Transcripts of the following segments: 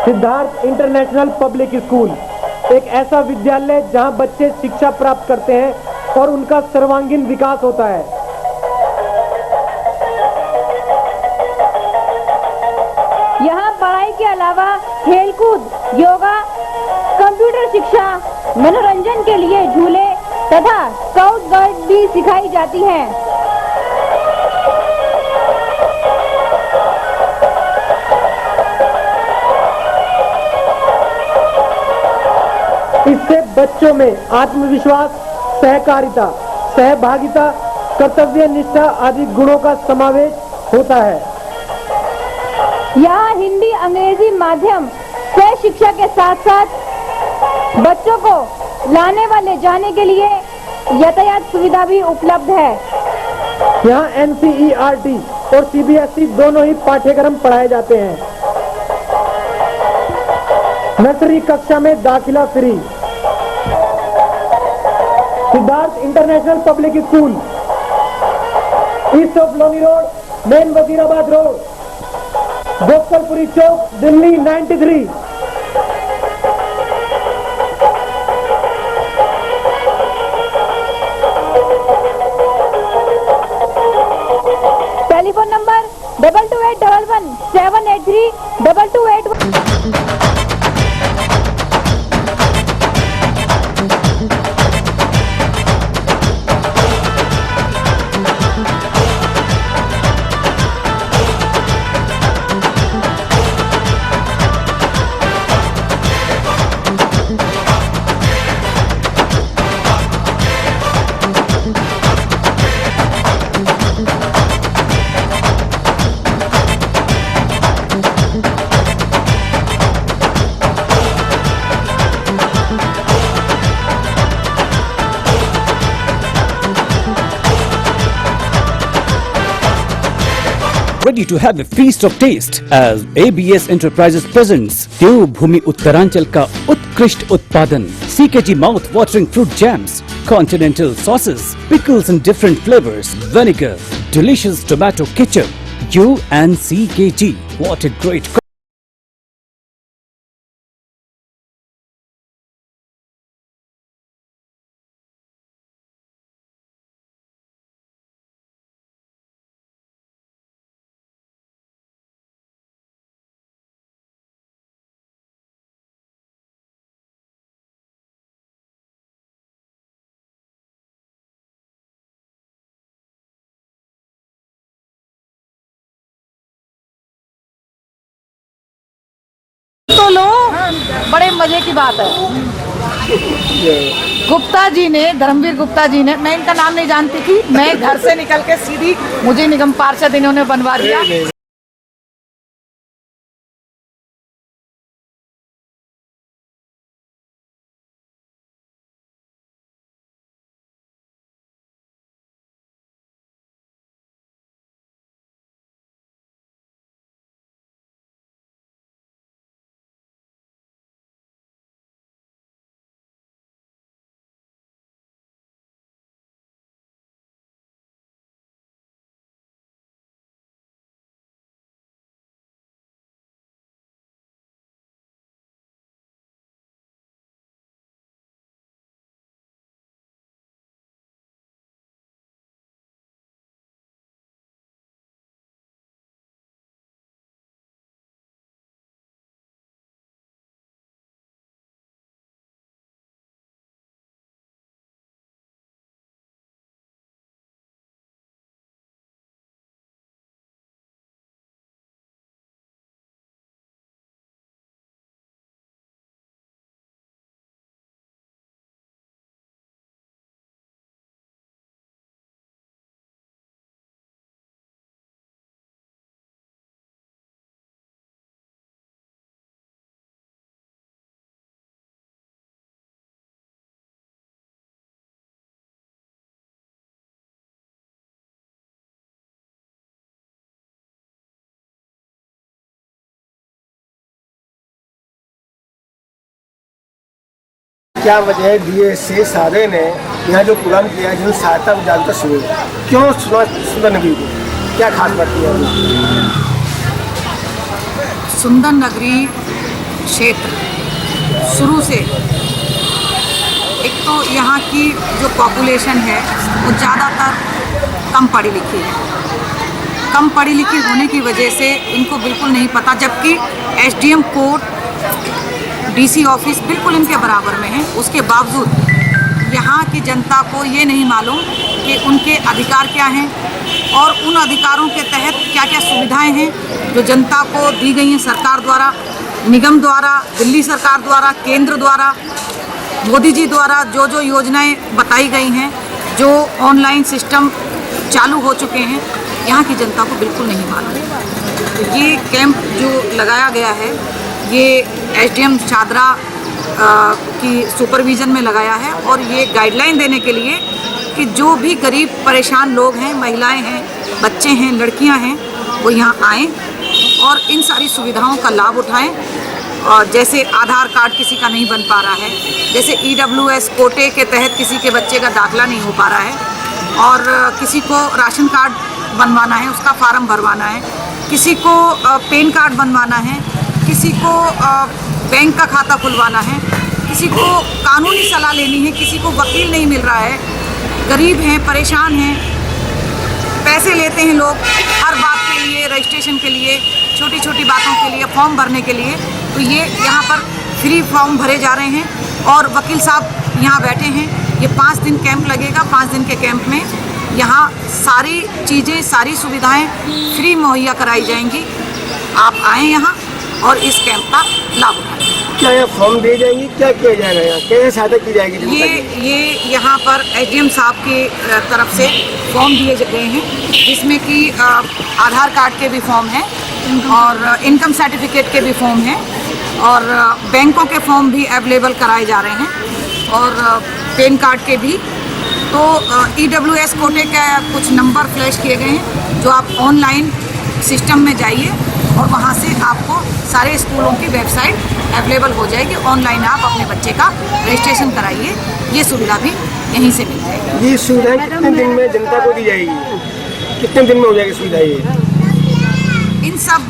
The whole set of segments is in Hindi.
सिद्धार्थ इंटरनेशनल पब्लिक स्कूल एक ऐसा विद्यालय जहां बच्चे शिक्षा प्राप्त करते हैं और उनका सर्वांगीण विकास होता है। यहाँ पढ़ाई के अलावा खेलकूद, योगा, कंप्यूटर शिक्षा, मनोरंजन के लिए झूले तथा स्काउट गाइड भी सिखाई जाती है। इससे बच्चों में आत्मविश्वास, सहकारिता, सहभागिता, कर्तव्य निष्ठा आदि गुणों का समावेश होता है। यहाँ हिंदी, अंग्रेजी माध्यम से शिक्षा के साथ साथ बच्चों को लाने व ले जाने के लिए यातायात सुविधा भी उपलब्ध है। यहाँ NCERT और CBSE दोनों ही पाठ्यक्रम पढ़ाए जाते हैं। नर्सरी कक्षा में दाखिला free. Siddharth international public school, east of Loni road, main Wazirabad road, Gopalpuri Chowk, Delhi 93। Telephone number 228111 783 2281। Ready to have a feast of taste as ABS Enterprises presents Devbhoomi Uttaranchal का उत्कृष्ट उत्पादन CKG mouth watering fruit jams, continental sauces, pickles in different flavors, vinegar, delicious tomato ketchup. You and CKG, what a great तो लो, बड़े मजे की बात है। गुप्ता जी ने, धर्मवीर गुप्ता जी ने, मैं इनका नाम नहीं जानती थी, मैं घर से निकल के सीधी मुझे निगम पार्षद इन्होंने बनवा दिया। क्या वजह है DSA सारे ने यहाँ जो प्रोग्राम किया है, जन सहायता जानता शुरू क्यों सुंदर नगरी को क्या खास बात की है? सुंदर नगरी क्षेत्र शुरू से, एक तो यहाँ की जो पॉपुलेशन है वो ज़्यादातर कम पढ़ी लिखी है। कम पढ़ी लिखी होने की वजह से इनको बिल्कुल नहीं पता, जबकि एसडीएम कोर्ट, डीसी ऑफिस बिल्कुल इनके बराबर में है, उसके बावजूद यहाँ की जनता को ये नहीं मालूम कि उनके अधिकार क्या हैं और उन अधिकारों के तहत क्या क्या सुविधाएं हैं जो जनता को दी गई हैं सरकार द्वारा, निगम द्वारा, दिल्ली सरकार द्वारा, केंद्र द्वारा, मोदी जी द्वारा जो जो योजनाएं बताई गई हैं, जो ऑनलाइन सिस्टम चालू हो चुके हैं, यहाँ की जनता को बिल्कुल नहीं मालूम। ये कैंप जो लगाया गया है ये एसडीएम शादरा की सुपरविज़न में लगाया है और ये गाइडलाइन देने के लिए कि जो भी गरीब परेशान लोग हैं, महिलाएं हैं, बच्चे हैं, लड़कियां हैं, वो यहाँ आएँ और इन सारी सुविधाओं का लाभ उठाएं। और जैसे आधार कार्ड किसी का नहीं बन पा रहा है, जैसे EWS कोटे के तहत किसी के बच्चे का दाखिला नहीं हो पा रहा है और किसी को राशन कार्ड बनवाना है, उसका फार्म भरवाना है, किसी को पैन कार्ड बनवाना है, किसी को बैंक का खाता खुलवाना है, किसी को कानूनी सलाह लेनी है, किसी को वकील नहीं मिल रहा है, गरीब हैं, परेशान हैं, पैसे लेते हैं लोग हर बात के लिए, रजिस्ट्रेशन के लिए, छोटी छोटी बातों के लिए, फॉर्म भरने के लिए। तो ये यहाँ पर फ्री फॉर्म भरे जा रहे हैं और वकील साहब यहाँ बैठे हैं। ये 5 दिन कैंप लगेगा। 5 दिन के कैंप में यहाँ सारी चीज़ें, सारी सुविधाएं फ्री मुहैया कराई जाएंगी। आप आएँ यहाँ और इस कैंप का लाभ उठाएं। क्या यहाँ फॉर्म दिए जाएंगे, क्या किया जाएगा, यहाँ कैसे सहायता की जाएगी जनता की? ये यहाँ पर एसडीएम साहब की तरफ से फॉर्म दिए गए हैं, जिसमें कि आधार कार्ड के भी फॉर्म हैं और इनकम सर्टिफिकेट के भी फॉर्म हैं और बैंकों के फॉर्म भी अवेलेबल कराए जा रहे हैं और पैन कार्ड के भी। तो EWS कोटे का कुछ नंबर फ्लैश किए गए हैं, जो आप ऑनलाइन सिस्टम में जाइए और वहाँ से आपको सारे स्कूलों की वेबसाइट अवेलेबल हो जाएगी। ऑनलाइन आप अपने बच्चे का रजिस्ट्रेशन कराइए, ये सुविधा भी यहीं से मिल जाएगी। ये सुविधाएं कितने दिन में जनता को दी जाएगी, कितने दिन में हो जाएगी सुविधा? ये इन सब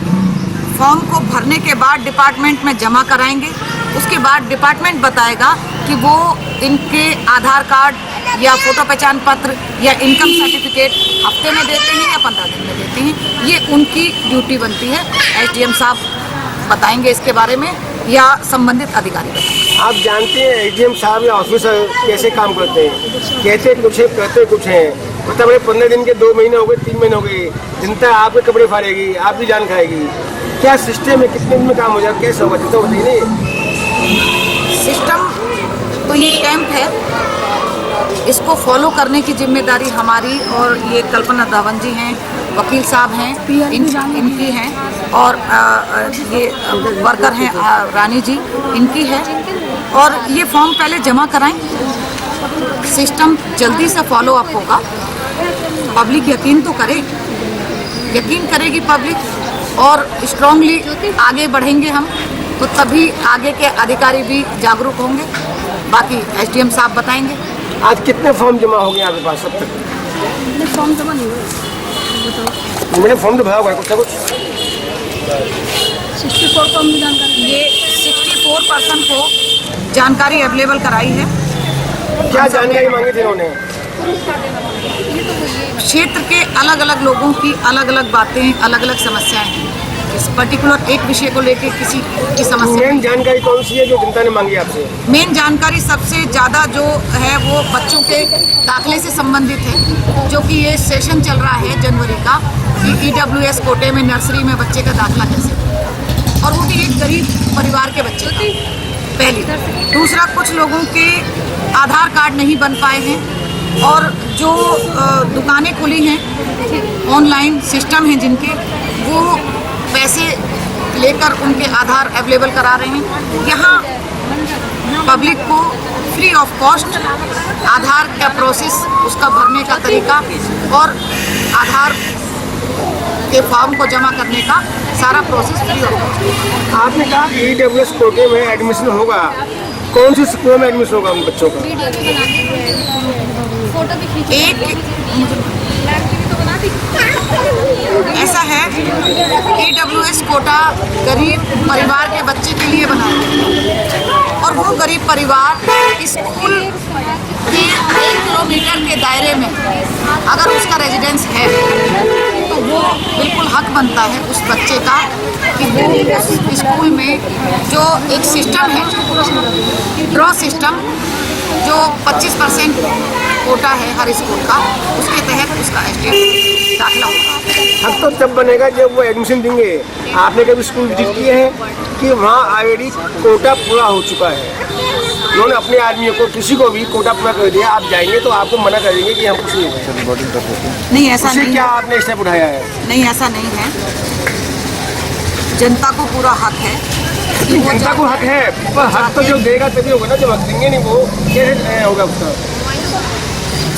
फॉर्म को भरने के बाद डिपार्टमेंट में जमा कराएंगे, उसके बाद डिपार्टमेंट बताएगा कि वो इनके आधार कार्ड या फोटो पहचान पत्र या इनकम सर्टिफिकेट हफ्ते में देते हैं या 15 दिन में देते हैं। ये उनकी ड्यूटी बनती है। एसडीएम साहब बताएंगे इसके बारे में या संबंधित अधिकारी बताएंगे। आप जानते हैं एसडीएम साहब या ऑफिसर कैसे काम करते हैं? कहते कुछ है, करते कुछ हैं। मतलब 15 दिन के 2 महीने हो गए, 3 महीने हो गए, जनता आपके कपड़े फाड़ेगी, आप भी जान खाएगी। क्या सिस्टम है, कितने दिन में काम हो जाएगा, कैसे होगा, जितना बताइए नहीं। सिस्टम तो ये कैंप है, इसको फॉलो करने की जिम्मेदारी हमारी और ये कल्पना दावन जी हैं, वकील साहब हैं, इनकी हैं और ये वर्कर हैं रानी जी, इनकी है। और ये फॉर्म पहले जमा कराएं, सिस्टम जल्दी से फॉलो अप होगा। पब्लिक यकीन तो करे, यकीन करेगी पब्लिक और स्ट्रांगली आगे बढ़ेंगे हम, तो तभी आगे के अधिकारी भी जागरूक होंगे। बाकी एसडीएम साहब बताएंगे। आज कितने फॉर्म जमा हो गए आपके पास अब तक? फॉर्म जमा नहीं हुआ, मैंने फॉर्म तो भरा हुआ है कुछ ना कुछ। 64 को हमने जानकारी, ये 64% को जानकारी अवेलेबल कराई है। क्या जानकारी मांगी थी उन्होंने? क्षेत्र के अलग अलग लोगों की अलग अलग बातें, अलग अलग समस्याएं हैं। इस पर्टिकुलर एक विषय को लेकर किसी की समस्या। मेन जानकारी कौन सी है जो जनता ने मांगी आपसे? मेन जानकारी सबसे ज़्यादा जो है वो बच्चों के दाखिले से संबंधित है, जो कि ये सेशन चल रहा है जनवरी का कि EWS कोटे में नर्सरी में बच्चे का दाखिला कैसे, और वो भी एक गरीब परिवार के बच्चे का। पहली। दूसरा, कुछ लोगों के आधार कार्ड नहीं बन पाए हैं और जो दुकानें खुली हैं, ऑनलाइन सिस्टम हैं जिनके, वो पैसे लेकर उनके आधार अवेलेबल करा रहे हैं। यहाँ पब्लिक को फ्री ऑफ कॉस्ट आधार का प्रोसेस, उसका भरने का तरीका और आधार के फॉर्म को जमा करने का सारा प्रोसेस फ्री ऑफ कॉस्ट। आपने कहा EWS कोटे में एडमिशन होगा, कौन सी स्कूल में एडमिशन होगा उन बच्चों का? फोटो भी खींच, एक ऐसा है EWS कोटा गरीब परिवार के बच्चे के लिए बनाया है और वो गरीब परिवार स्कूल के 1 किलोमीटर के दायरे में अगर उसका रेजिडेंस है तो वो बिल्कुल हक बनता है उस बच्चे का कि वो उस स्कूल में जो एक सिस्टम है ड्रॉ सिस्टम जो 25% कोटा है हर स्कूल का, उसके तहत उसका स्टेट दाखिला होगा। हक तो तब बनेगा जब वो एडमिशन देंगे। आपने कभी स्कूल विजिट किए हैं कि वहाँ ऑलरेडी कोटा पूरा हो चुका है, उन्होंने अपने आदमियों को किसी को भी कोटा पूरा कर दिया, आप जाएंगे तो आपको मना कर देंगे कि हम कुछ नहीं कर नहीं ऐसा नहीं, क्या आपने स्टेप उठाया है? नहीं ऐसा नहीं है, जनता को पूरा हक है कि वो जनता को हक है, पर हक तो जो देगा तभी होगा ना, जब हक देंगे नहीं वो कैसे होगा उसका?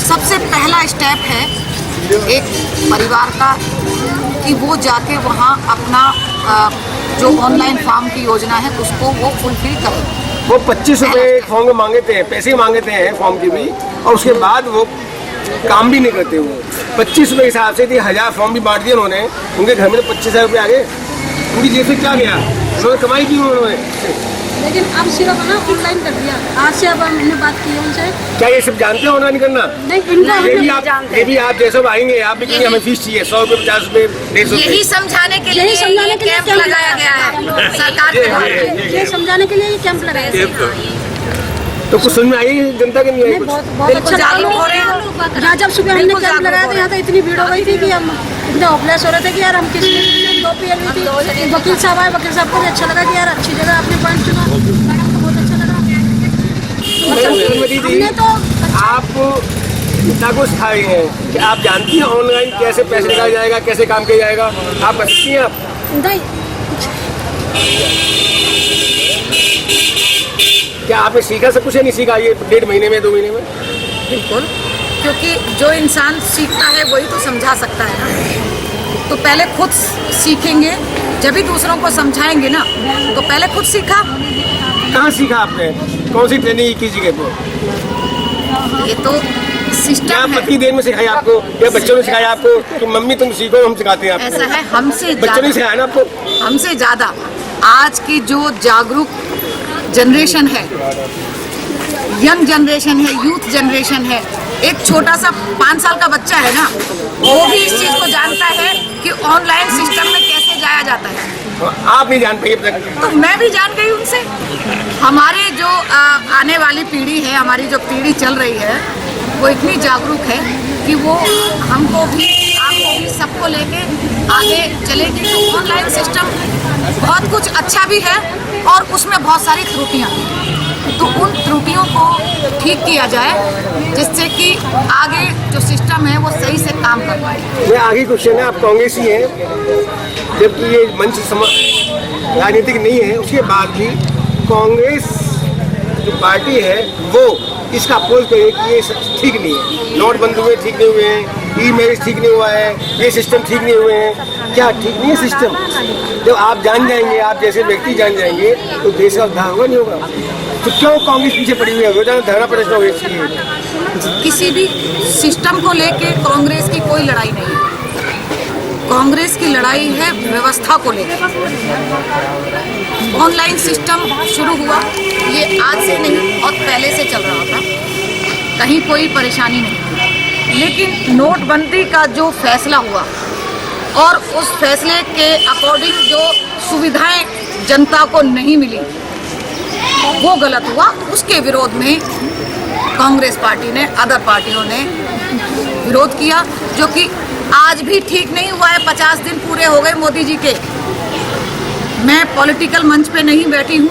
सबसे पहला स्टेप है एक परिवार का कि वो जाके वहाँ अपना जो ऑनलाइन फॉर्म की योजना है उसको वो फुलफिल करे। वो 25 रुपये फॉर्म में मांगते हैं, पैसे मांगते हैं फॉर्म के भी, और उसके बाद वो काम भी नहीं करते। वो 25 रुपये के हिसाब से 1000 फॉर्म भी बांट दिए उन्होंने, उनके घर में तो 25,000 रुपये आ गए, उनकी जेब से क्या गया? उन्होंने कमाई की उन्होंने, लेकिन अब सिर्फ ना ऑनलाइन कर दिया। आज से अब हमने बात की उनसे। क्या ये सब जानते हो ऑनलाइन करना? नहीं, इनका ये भी आप जैसे आएंगे आप भी कहेंगे हमें फीस चाहिए 100 रुपये 50 रुपये 150 रुपये। यही समझाने के लिए कैंप लगाया गया है सरकार के द्वारा। ये समझाने के लिए ये कैंप लगाया गया। तो कुछ समझ में आई जनता के नहीं आई? बहुत अच्छा जागरूक हो रहे हैं। यहाँ जब सुबह हमने कैंप लगाया तो यहाँ तो इतनी भीड़ हो गई थी कि हम इतने होपलेस हो रहे थे कि यार हम किसी 2 PLV थी। वकील साहब आए, वकील साहब को भी अच्छा लगा कि यार अच्छी जगह आपने पॉइंट चुना, बहुत अच्छा लगा। हमने तो आप जनता को सिखाए हैं कि आप जानती हैं ऑनलाइन कैसे पैसे निकाला जाएगा, कैसे काम किया जाएगा, आप बचती हैं आप? नहीं, क्या आपने सीखा? सब कुछ है नहीं सीखा ये 1.5 महीने में 2 महीने में? बिल्कुल, क्योंकि जो इंसान सीखता है वही तो समझा सकता है ना। तो पहले खुद सीखेंगे जब भी दूसरों को समझाएंगे ना, तो पहले खुद सीखा। कहाँ सीखा आपने? कौन सी ट्रेनिंग की जगह पर? ये तो क्या सिस्टम है। पति देर में सिखाया आपको या बच्चों ने सिखाया आपको कि मम्मी तुम सीखो, हम सिखाते हैं आपको? ऐसा है, हमसे बच्चों ने सिखाया ना आपको? हमसे ज़्यादा आज की जो जागरूक जनरेशन है, यंग जनरेशन है, यूथ जनरेशन है, एक छोटा सा 5 साल का बच्चा है ना, वो भी इस चीज़ को जानता है कि ऑनलाइन सिस्टम में कैसे जाया जाता है। आप नहीं जान पाई अब तक? तो मैं भी जान गई उनसे। हमारे जो आने वाली पीढ़ी है, हमारी जो पीढ़ी चल रही है, वो इतनी जागरूक है कि वो हमको भी, आपको भी, सबको लेके आगे चलेगी। तो ऑनलाइन सिस्टम बहुत कुछ अच्छा भी है और उसमें बहुत सारी त्रुटियाँ हैं, तो उन त्रुटियों को ठीक किया जाए जिससे कि आगे जो सिस्टम है वो सही से काम कर पाए। मैं आगे क्वेश्चन है, आप कांग्रेसी हैं, जबकि ये मंच राजनीतिक नहीं है, उसके बाद भी कांग्रेस जो पार्टी है वो इसका अपोज करे कि ये ठीक नहीं है, नोटबंदी हुए ठीक नहीं हुए हैं, ई मैरिज ठीक नहीं हुआ है, ये सिस्टम ठीक नहीं हुए हैं। क्या ठीक नहीं है सिस्टम? जब आप जान जाएंगे, आप जैसे व्यक्ति जान जाएंगे तो देश का उद्धार होगा, नहीं होगा? तो क्यों कांग्रेस पीछे पड़ी हुई है? रोजाना धरना प्रदर्शन हो गया। किसी भी सिस्टम को लेके कांग्रेस की कोई लड़ाई नहीं है। कांग्रेस की लड़ाई है व्यवस्था को लेकर। ऑनलाइन सिस्टम शुरू हुआ, ये आज से नहीं और पहले से चल रहा था, कहीं कोई परेशानी नहीं। लेकिन नोटबंदी का जो फैसला हुआ और उस फैसले के अकॉर्डिंग जो सुविधाएं जनता को नहीं मिली, वो गलत हुआ। उसके विरोध में कांग्रेस पार्टी ने, अदर पार्टियों ने विरोध किया, जो कि आज भी ठीक नहीं हुआ है। 50 दिन पूरे हो गए मोदी जी के। मैं पॉलिटिकल मंच पे नहीं बैठी हूँ,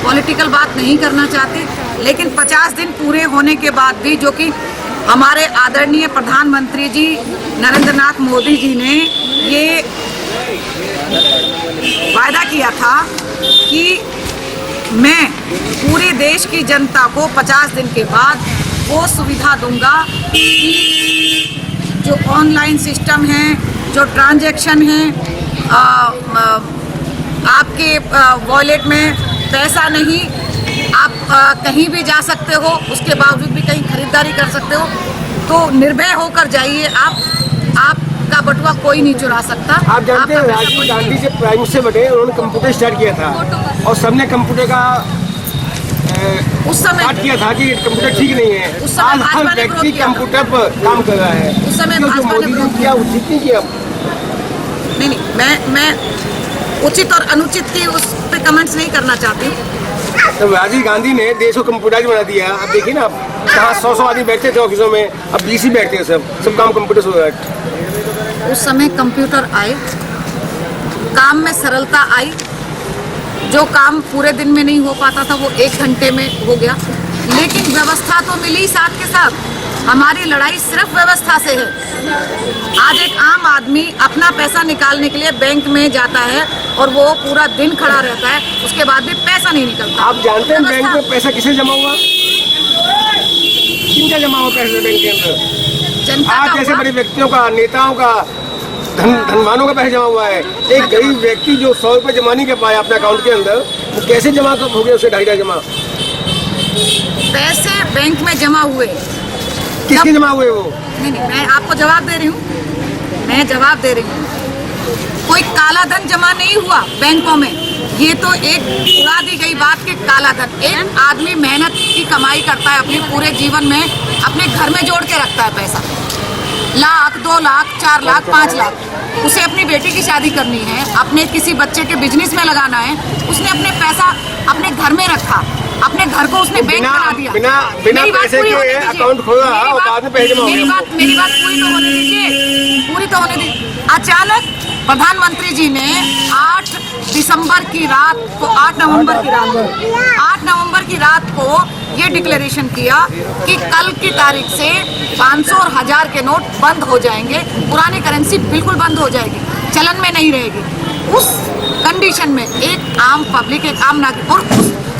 पॉलिटिकल बात नहीं करना चाहती, लेकिन 50 दिन पूरे होने के बाद भी जो कि हमारे आदरणीय प्रधानमंत्री जी नरेंद्र नाथ मोदी जी ने ये वायदा किया था कि मैं पूरे देश की जनता को 50 दिन के बाद वो सुविधा दूंगा कि जो ऑनलाइन सिस्टम है, जो ट्रांजैक्शन है, आपके वॉलेट में पैसा नहीं, आप कहीं भी जा सकते हो, उसके बावजूद भी कहीं खरीदारी कर सकते हो, तो निर्भय होकर जाइए। आप का बटुआ कोई नहीं चुरा सकता। आप जानते हैं आपका पैसा राजीव कोई गांधी नहीं जब प्राइम मिनिस्टर बने उन्होंने कंप्यूटर स्टार्ट किया था और सबने कंप्यूटर का उस समय स्टार्ट किया था कि कंप्यूटर ठीक नहीं है। उस समय आज हर भाजपा ने व्यक्ति विरोध किया था। कंप्यूटर पर काम कर रहा है। उस समय जो भाजपा ने मोदी विरोध ने किया वो ठीक नहीं किया। नहीं, मैं उचित और अनुचित की उस पर कमेंट्स नहीं करना चाहती हूँ। तो राजीव गांधी ने देश को कंप्यूटराइज बना दिया। अब देखिए ना, आप कहाँ 100 आदमी बैठते थे ऑफिसों में, अब 20 ही बैठते हैं। सब काम कंप्यूटर से हो रहा है। उस समय कंप्यूटर आए, काम में सरलता आई, जो काम पूरे दिन में नहीं हो पाता था वो 1 घंटे में हो गया। लेकिन व्यवस्था तो मिली साथ के साथ। हमारी लड़ाई सिर्फ व्यवस्था से है। आज एक आम आदमी अपना पैसा निकालने के लिए बैंक में जाता है और वो पूरा दिन खड़ा रहता है, उसके बाद भी पैसा नहीं निकलता। आप जानते हैं बैंक में पैसा किसे जमा हुआ? किनका जमा हुआ पैसा बैंक के अंदर? जनता आज का जैसे हुआ। बड़े व्यक्तियों का, नेताओं का, धनवानों का पैसा जमा हुआ है। एक गरीब व्यक्ति जो 100 रुपये जमा नहीं कर पाया अपने अकाउंट के अंदर, वो कैसे जमा हो गया उसे 2.5 जमा? पैसे बैंक में जमा हुए। किसके जमा हुए वो? नहीं, मैं आपको जवाब दे रही हूँ। मैं जवाब दे रही हूँ। कोई काला धन जमा नहीं हुआ बैंकों में। ये तो एक उड़ा दी गई बात कि काला धन। एक आदमी मेहनत की कमाई करता है, अपने पूरे जीवन में अपने घर में जोड़ के रखता है पैसा। 1 लाख, 2 लाख, 4 लाख, 5 लाख। उसे अपनी बेटी की शादी करनी है, अपने किसी बच्चे के बिजनेस में लगाना है, उसने अपने पैसा अपने घर में रखा, अपने घर को उसने बैंक बना दिया। बिना मेरी बात पैसे पूरी के होने दीजिए। अकाउंट खोला और बाद में पैसे जमा हो मेरी गए। बात पूरी तो होने दीजिए, पूरी तो होने दीजिए। अचानक प्रधानमंत्री जी ने 8 दिसंबर की रात को, 8 नवंबर की रात को ये डिक्लेरेशन किया कि कल की तारीख से 500 और 1000 के नोट बंद हो जाएंगे, पुरानी करेंसी बिल्कुल बंद हो जाएगी, चलन में नहीं रहेगी। उस कंडीशन में एक आम पब्लिक, एक आम नागरिक, और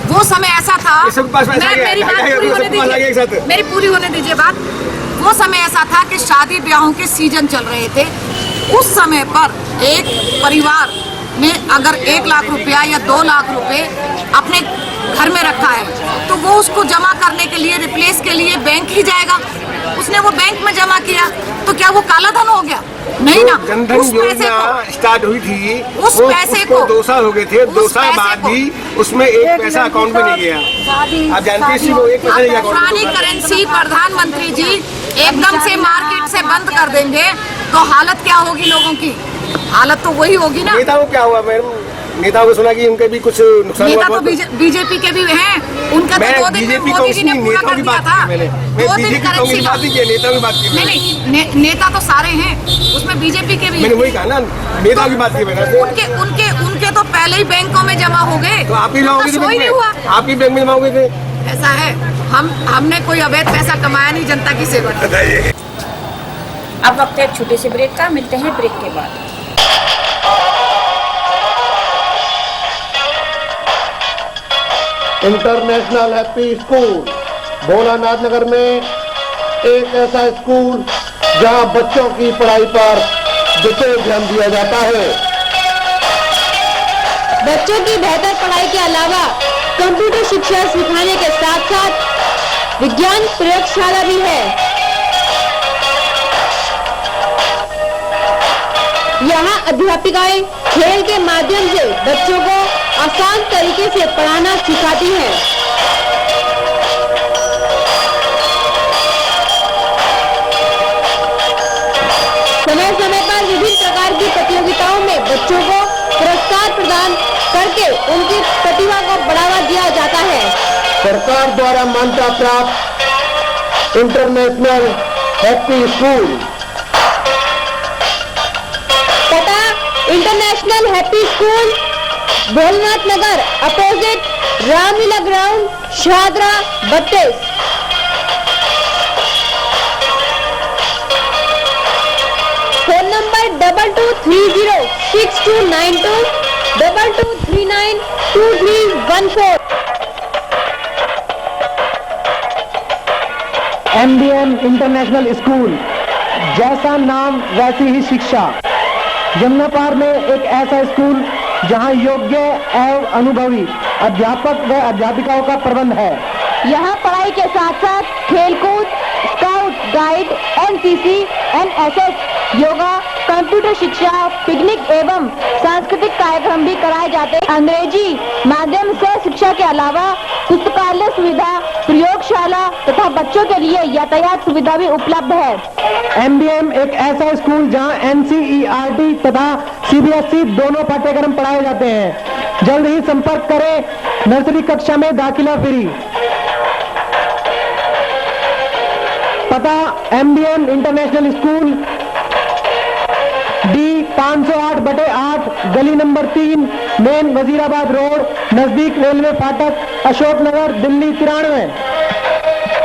वो समय ऐसा था, मेरी बात पूरी होने दीजिए, मेरी पूरी होने दीजिए बात। वो समय ऐसा था कि शादी ब्याहों के सीजन चल रहे थे। उस समय पर एक परिवार ने अगर 1 लाख रुपया या 2 लाख रुपए अपने घर में रखा है तो वो उसको जमा करने के लिए, रिप्लेस के लिए बैंक ही जाएगा। उसने वो बैंक में जमा किया तो क्या वो काला धन हो गया? नहीं ना। जनधन उस पैसे योजना को, स्टार्ट हुई थी, उस पैसे को 2 साल हो गए थे। 2 साल पैसे बाद को- भी उसमें एक पैसा अकाउंट में नहीं गया। आप जानते हैं इसी को, एक पैसा नहीं गया अकाउंट पुरानी में। करेंसी प्रधानमंत्री जी एकदम से मार्केट से बंद कर देंगे तो हालत क्या होगी लोगों की? हालत तो वही होगी ना। नेताओं को क्या हुआ मैडम? नेताओं को सुना कि उनके भी कुछ नुकसान नेता हुआ। तो बीजेपी के भी हैं, उनका तो मैं 2 दिन में बीजेपी मोदी जी ने पूरा नेताओं कर की दिया बात था। की मैंने। 2 मैं दिन बीजेपी करेंसी की बात नहीं की, नेताओं की बात की मैंने। नहीं, नेता तो सारे हैं, उसमें बीजेपी के भी मैंने हैं। वही कहा ना, नेताओं की बात की मैंने। उनके तो पहले ही बैंकों में जमा हो गए। तो आप ही जमा हो गए थे कोई बैंक नहीं में? हुआ। आप ही बैंक में जमा हो गए थे? ऐसा है, हमने कोई अवैध पैसा कमाया नहीं, जनता की सेवा की। अब वक्त है एक छोटे से ब्रेक का, मिलते हैं ब्रेक के बाद। इंटरनेशनल हैप्पी स्कूल भोलानाथ नगर में एक ऐसा स्कूल जहां बच्चों की पढ़ाई पर विशेष ध्यान दिया जाता है। बच्चों की बेहतर पढ़ाई के अलावा कंप्यूटर शिक्षा सिखाने के साथ साथ विज्ञान प्रयोगशाला भी है। यहाँ अध्यापिकाएं खेल के माध्यम से बच्चों को आसान तरीके से पढ़ाना सिखाती हैं। समय समय पर विभिन्न प्रकार की प्रतियोगिताओं में बच्चों को पुरस्कार प्रदान करके उनकी प्रतिभा को बढ़ावा दिया जाता है। सरकार द्वारा मान्यता प्राप्त इंटरनेशनल हैप्पी स्कूल तथा international happy school Bholanath Nagar opposite Ramlila ground Shahdara 32। Phone number 22306292 22392314। MDM international school, जैसा नाम वैसी ही शिक्षा। जमुनापार में एक ऐसा स्कूल जहां योग्य एवं अनुभवी अध्यापक व अध्यापिकाओं का प्रबंध है। यहाँ पढ़ाई के साथ साथ खेलकूद, scout guide, NCC, NSS, yoga, computer शिक्षा, पिकनिक एवं सांस्कृतिक कार्यक्रम भी कराए जाते हैं। अंग्रेजी माध्यम से शिक्षा के अलावा पुस्तकालय सुविधा, प्रयोगशाला तथा बच्चों के लिए यातायात सुविधा भी उपलब्ध है। MBM एक ऐसा स्कूल जहां NCERT तथा CBSE दोनों पाठ्यक्रम पढ़ाए जाते हैं। जल्द ही संपर्क करें। नर्सरी कक्षा में दाखिला फ्री। पता MBM इंटरनेशनल स्कूल, D 508/8, गली नंबर 3, मेन वजीराबाद रोड, नजदीक रेलवे फाटक, Ashok Nagar, Delhi 93।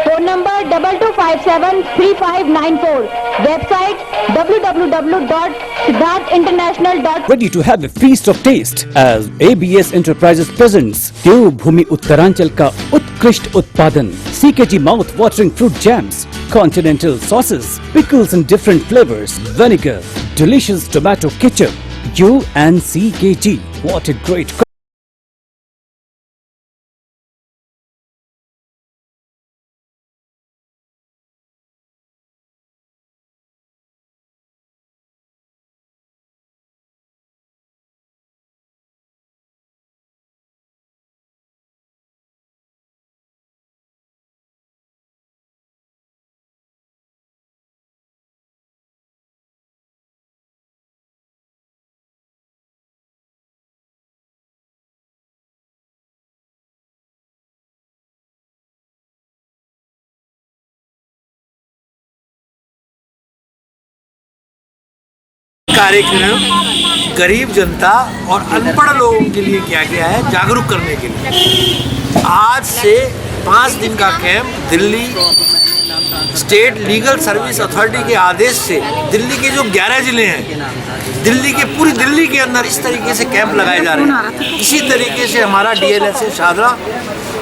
Phone number 22573594। Website www.siddharthinternational.com। Ready to have a feast of taste as ABS Enterprises presents Devbhoomi Uttaranchal का उत्कृष्ट उत्पादन CKG mouth watering fruit jams, continental sauces, pickles in different flavors, vinegar, delicious tomato ketchup. You and CKG, what a great कार्यक्रम गरीब जनता और अनपढ़ लोगों के लिए किया गया है, जागरूक करने के लिए। आज से 5 दिन का camp Delhi state legal service authority के आदेश से दिल्ली के जो 11 जिले हैं, दिल्ली के पूरी दिल्ली के अंदर इस तरीके से कैंप लगाए जा रहे हैं। इसी तरीके से हमारा DLSA शाहदरा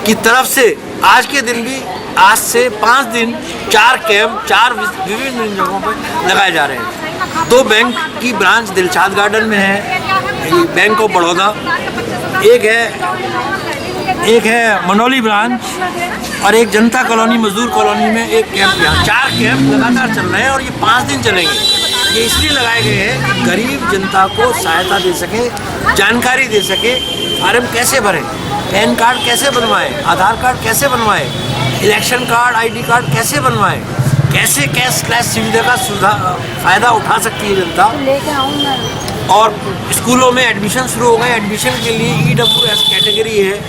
की तरफ से आज के दिन भी, आज से 5 दिन 4 कैंप 4 विभिन्न जगहों पर लगाए जा रहे हैं। 2 बैंक की ब्रांच दिलशाद गार्डन में है, बैंक ऑफ बड़ौदा, एक है मनौली ब्रांच और एक जनता कॉलोनी मजदूर कॉलोनी में एक कैंप। यहाँ 4 कैंप लगातार चल रहे हैं और ये 5 दिन चलेंगे। ये इसलिए लगाए गए हैं कि गरीब जनता को सहायता दे सके, जानकारी दे सके, फार्म कैसे भरें, पैन कार्ड कैसे बनवाएं, आधार कार्ड कैसे बनवाएं, इलेक्शन कार्ड, ID कार्ड कैसे बनवाएं, कैसे कैशलेस सुविधा का फ़ायदा उठा सकती है जनता। और स्कूलों में एडमिशन शुरू हो गए। एडमिशन के लिए EWS कैटेगरी है,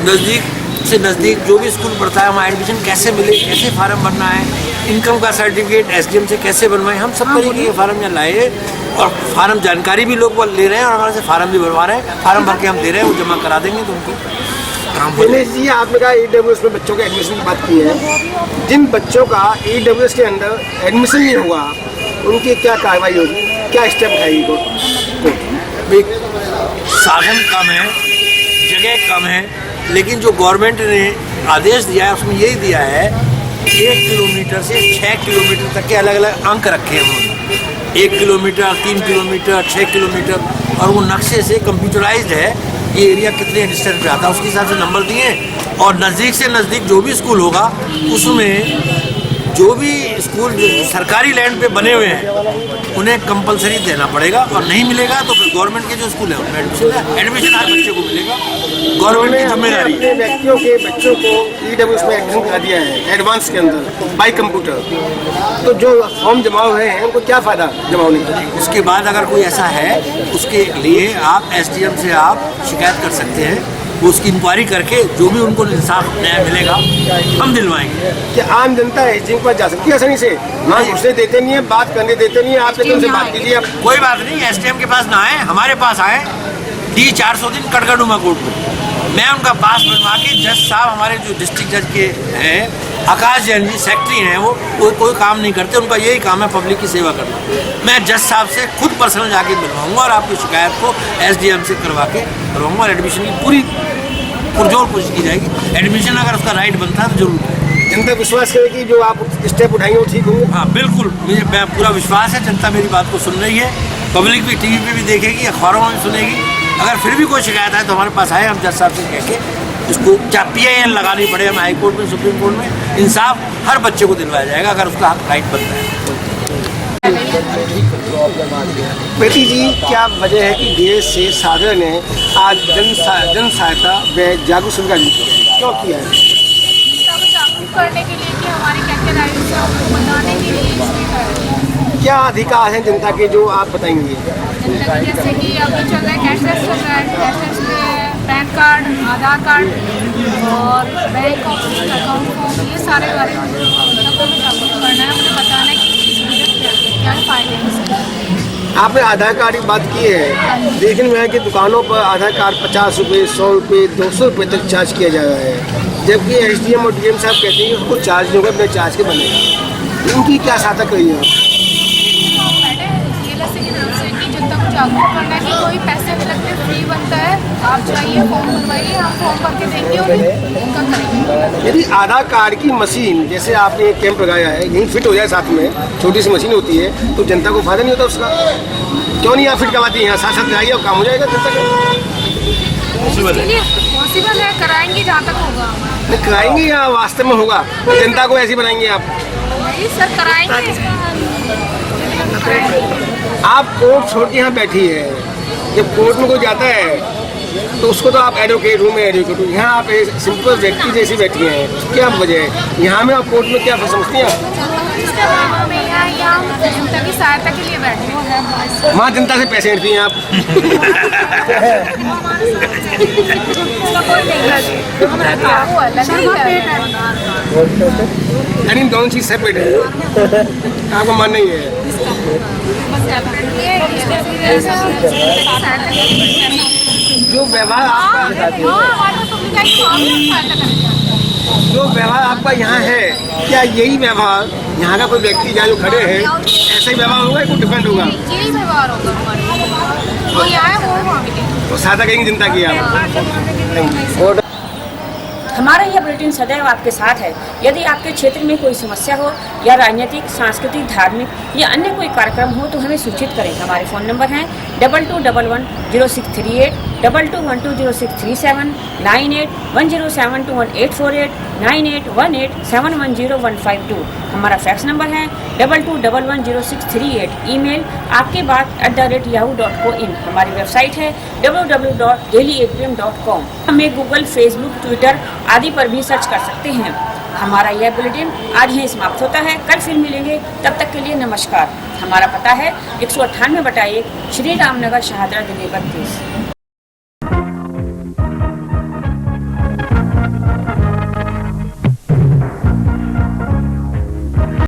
नज़दीक से नज़दीक जो भी स्कूल पढ़ता है वहाँ एडमिशन कैसे मिले, कैसे फार्म भरना है, इनकम का सर्टिफिकेट SDM से कैसे बनवाएं, हम सब तरीके के फार्म यहाँ लाए और फार्म जानकारी भी लोग ले रहे हैं और हमारे से फार्म भी भरवा रहे हैं। फार्म भर के हम दे रहे हैं, वो जमा करा देंगे तो उनको काम। दिनेश जी, आपने कहा EWS में बच्चों के एडमिशन की बात की है। जिन बच्चों का EWS के अंदर एडमिशन नहीं हुआ उनकी क्या कार्रवाई होगी, क्या स्टेप उठाएगी कोर्ट? साधन कम है, जगह कम है, लेकिन जो गवर्नमेंट ने आदेश दिया है उसमें यही दिया है 1 किलोमीटर से 6 किलोमीटर तक के अलग अलग अंक रखे हैं उन्होंने। 1 किलोमीटर, 3 किलोमीटर, 6 किलोमीटर, और वो नक्शे से कंप्यूटराइज्ड है ये एरिया कितने डिस्टेंस पे आता है उसके हिसाब से नंबर दिए। और नज़दीक से नज़दीक जो भी स्कूल होगा उसमें जो भी स्कूल सरकारी लैंड पे बने हुए हैं उन्हें कंपलसरी देना पड़ेगा, और नहीं मिलेगा तो फिर गवर्नमेंट के जो स्कूल है उनमें एडमिशन हर बच्चे को मिलेगा। गवर्नमेंट की जिम्मेदारी है। व्यक्तियों के बच्चों को EWS में एडमिशन करा दिया है एडवांस के अंदर बाई कंप्यूटर, तो जो फॉर्म जमा हुए हैं उनको क्या फ़ायदा जमा होने का? उसके बाद अगर कोई ऐसा है उसके लिए आप SDM से आप शिकायत कर सकते हैं, वो उसकी इंक्वायरी करके जो भी उनको इंसाफ न्याय मिलेगा हम दिलवाएंगे। क्या आम जनता SDM के पास जा सकती है आसानी से? ना घुसने देते नहीं है, बात करने देते नहीं है, आप एकदम से बात कीजिए। आप कोई बात नहीं, SDM के पास ना आए, हमारे पास आए D 403 कटगड़ुमा कोर्ट में। मैं उनका पास बनवा के, जज साहब हमारे जो डिस्ट्रिक्ट जज के हैं आकाश जैन जी सेक्रेटरी हैं, वो कोई काम नहीं करते, उनका यही काम है पब्लिक की सेवा करना। मैं जज साहब से खुद पर्सनल जाके मिलवाऊंगा और आपकी शिकायत को SDM से करवा के करवाऊंगा और एडमिशन की पूरी पुरजोर कोशिश की जाएगी। एडमिशन अगर उसका राइट बनता है तो जरूर। जनता विश्वास करे कि जो आप स्टेप उठाएंगे वो ठीक होंगे? हाँ बिल्कुल, मुझे पूरा विश्वास है जनता मेरी बात को सुन रही है, पब्लिक भी TV पे भी देखेगी, अखबारों में भी सुनेगी। अगर फिर भी कोई शिकायत है तो हमारे पास आए, हम जज साहब से कह के उसको चाहे PIN लगानी पड़े, हम हाई कोर्ट में, सुप्रीम कोर्ट में, इंसाफ हर बच्चे को दिलवाया जाएगा अगर उसका हक राइट बनता है। प्रीति जी, क्या वजह है कि देश से सागर ने आज जन सहायता व जागरूक शिविर क्यों किया है? जागरूक करने के लिए कि हमारे क्या राइट्स हैं उनको बताने के लिए इसलिए क्या अधिकार हैं जनता के जो आप बताएंगे? जैसे कि अभी चल रहा है कैशलेस चल रहा है, कैशलेस में पैन कार्ड, आधार कार्ड और बैंक अकाउंट फॉर्म, ये सारे बारे में जनता को जागरूक करना है, उन्हें बताना है कि क्या फायदे हैं। आपने आधार कार्ड की बात की है, देखने में है कि दुकानों पर आधार कार्ड 50 रुपये, 100 रुपये, 200 रुपये तक चार्ज किया जा रहा है, जबकि SDM और DM साहब कहते हैं कि उसको चार्ज नहीं होगा, बिना चार्ज के बनेगा। इनकी क्या सहायता करी है? जनता को जागरूक करना है कि कोई पैसे नहीं लगते, फ्री बनता है, आप जाइए फॉर्म भरवाइए, हम फॉर्म भर के देंगे उनका करेंगे। यदि आधार कार्ड की मशीन जैसे आपने एक कैंप लगाया है यहीं फिट हो जाए, साथ में छोटी सी मशीन होती है, तो जनता को फायदा नहीं होता उसका? क्यों नहीं आप फिट करवाती हैं? यहाँ साथ साथ लगाइए और काम हो जाएगा जनता का। पॉसिबल है, कराएंगे जहाँ तक होगा। नहीं कराएंगे या वास्तव में होगा? तो जनता को ऐसी बनाएंगे आप? नहीं सर, कराएंगे। आप कोर्ट छोड़ के यहाँ बैठी है, जब कोर्ट में कोई जाता है तो उसको तो आप एडवोकेट हूँ, मैं एडवोकेट हूँ, यहाँ आप सिंपल व्यक्ति जैसी बैठी हैं, क्या वजह है? यहाँ में आप कोर्ट में क्या समझती हैं? जनता की सहायता के लिए बैठे हैं। वहाँ जनता से पैसे लेती हैं आप? यानी दोनों चीज़ सेपरेट है, आपको मान नहीं है? जो व्यवहार आपका यहाँ है, क्या यही व्यवहार यहाँ का कोई व्यक्ति जहाँ जो खड़े हैं ऐसा ही व्यवहार होगा या कुछ डिफरेंट होगा? यही व्यवहार होगा हमारे, वो यहाँ है वो वहाँ भी। तो सहायता करेंगे जनता की आप? हमारा यह बुलेटिन सदैव आपके साथ है। यदि आपके क्षेत्र में कोई समस्या हो या राजनीतिक, सांस्कृतिक, धार्मिक या अन्य कोई कार्यक्रम हो तो हमें सूचित करें। हमारे फ़ोन नंबर हैं 22110638, 22120637, 9810721848, 9818710152। हमारा फैक्स नंबर है 22110638। ईमेल आपके बात @yahoo.co.in। हमारी वेबसाइट है www.daily8pm.com। हमें गूगल, फेसबुक, ट्विटर आदि पर भी सर्च कर सकते हैं। हमारा यह बुलेटिन आज यहीं समाप्त होता है, कल फिर मिलेंगे, तब तक के लिए नमस्कार। हमारा पता है 198/1 श्री राम नगर, शहादरा, दिल्ली 32।